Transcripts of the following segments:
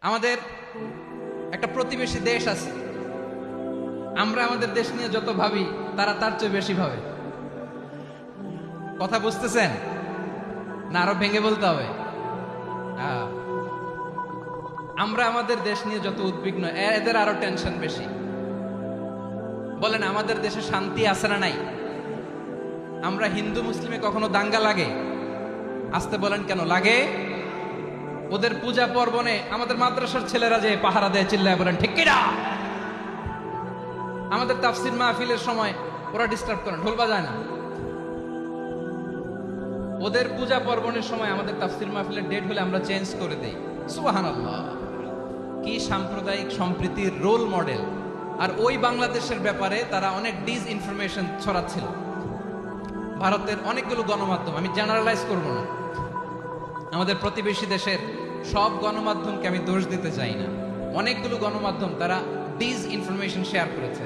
আমাদের একটা প্রতিবেশী দেশ আছে, আমরা আমাদের দেশ নিয়ে যত ভাবি তারা তার চেয়ে বেশি ভাবে। কথা বুঝতেছেন না? আরো ভেঙে বলতে হবে। আমরা আমাদের দেশ নিয়ে যত উদ্বিগ্ন, এদের আরো টেনশন বেশি। বলেন, আমাদের দেশে শান্তি আছে না নাই? আমরা হিন্দু মুসলিমে কখনো দাঙ্গা লাগে? আসতে বলেন, কেন লাগে? ওদের পূজা পার্বণে আমাদের মাদ্রাসার ছেলেরা যে পাহারা দেয়, চিল্লায় বলেন ঠিক কিনা? আমাদের তাফসির মাহফিলের সময় ওরা ডিস্টার্ব করে, ঢোল বাজায় না। ওদের পূজা পার্বণের সময় আমাদের তাফসির মাহফিলের ডেট হলে আমরা চেঞ্জ করে দেই। সুবহানাল্লাহ, কি সাম্প্রদায়িক সম্প্রীতির রোল মডেল। আর ওই বাংলাদেশের ব্যাপারে তারা অনেক ডিস ইনফরমেশন ছড়াচ্ছিল। ভারতের অনেকগুলো গণমাধ্যম, আমি জেনারেলাইজ করব না, আমাদের প্রতিবেশী দেশের সব গণমাধ্যমকে আমি দোষ দিতে চাই না। অনেকগুলো গণমাধ্যম তারা ডিস ইনফরমেশন শেয়ার করেছে।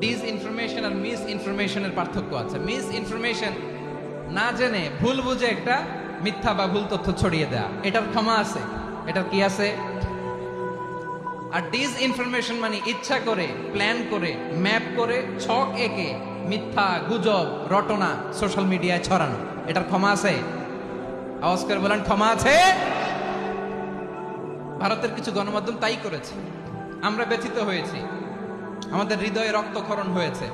ডিস ইনফরমেশন আর মিস ইনফরমেশনের পার্থক্য আছে। মিস ইনফরমেশন না জেনে ভুল বুঝে একটা মিথ্যা বা ভুল তথ্য ছড়িয়ে দেয়া, এটার ক্ষমা আছে, এটার কি আছে? আর ডিস ইনফরমেশন মানে ইচ্ছা করে, প্ল্যান করে, ম্যাপ করে, ছক এঁকে মিথ্যা, গুজব, রটনা সোশ্যাল মিডিয়ায় ছড়ানো, এটার ক্ষমা আছে? আওয়াজ করে বলেন, ক্ষমা আছে? ভারতের কিছু গণমাধ্যম তাই করেছে। আমরা ব্যথিত হয়েছি, আমাদের হৃদয়ে রক্তক্ষরণ হয়েছে।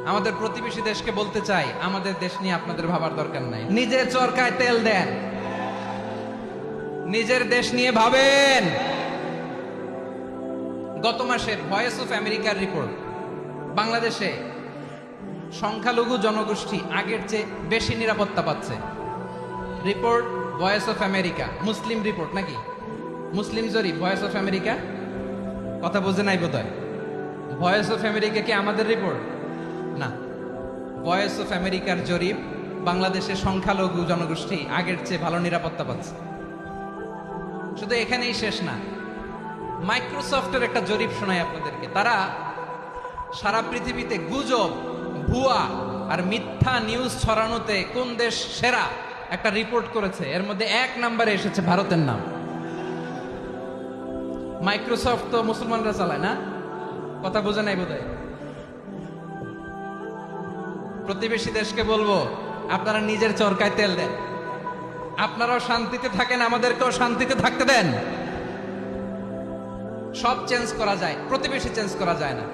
আমাদের প্রতিবেশী দেশকে বলতে চাই, আমাদের দেশ নিয়ে আপনাদের ভাবার দরকার নাই। নিজের চরকায় তেল দেন, নিজের দেশ নিয়ে ভাবেন। গত মাসের ভয়েস অফ আমেরিকার রিপোর্ট, বাংলাদেশে সংখ্যালঘু জনগোষ্ঠী আগের চেয়ে বেশি নিরাপত্তা পাচ্ছে। Report voice of America, Muslim report নাকি? মুসলিম জরিপ, ভয়েস অফ আমেরিকা। কথা বোঝে নাই বোধহয়। ভয়েস অফ আমেরিকা কি আমাদের রিপোর্ট? না, ভয়েস অফ আমেরিকার জরিপ, বাংলাদেশের সংখ্যালঘু জনগোষ্ঠী আগের চেয়ে ভালো নিরাপত্তা পাচ্ছে। শুধু এখানেই শেষ না, মাইক্রোসফটের একটা জরিপ শোনাই আপনাদেরকে। তারা সারা পৃথিবীতে গুজব, ভুয়া আর মিথ্যা নিউজ ছড়ানোতে কোন দেশ সেরা একটা রিপোর্ট করেছে। এর মধ্যে 1 নম্বরে এসেছে ভারতের নাম। মাইক্রোসফট তো মুসলমানরা চালায় না? কথা বোঝে নাই বোধহয়। প্রতিবেশী দেশকে বলবো, আপনারা নিজের চরকায় তেল দেন, আপনারাও শান্তিতে থাকেন, আমাদেরকেও শান্তিতে থাকতে দেন। সব চেঞ্জ করা যায়, প্রতিবেশী চেঞ্জ করা যায় না।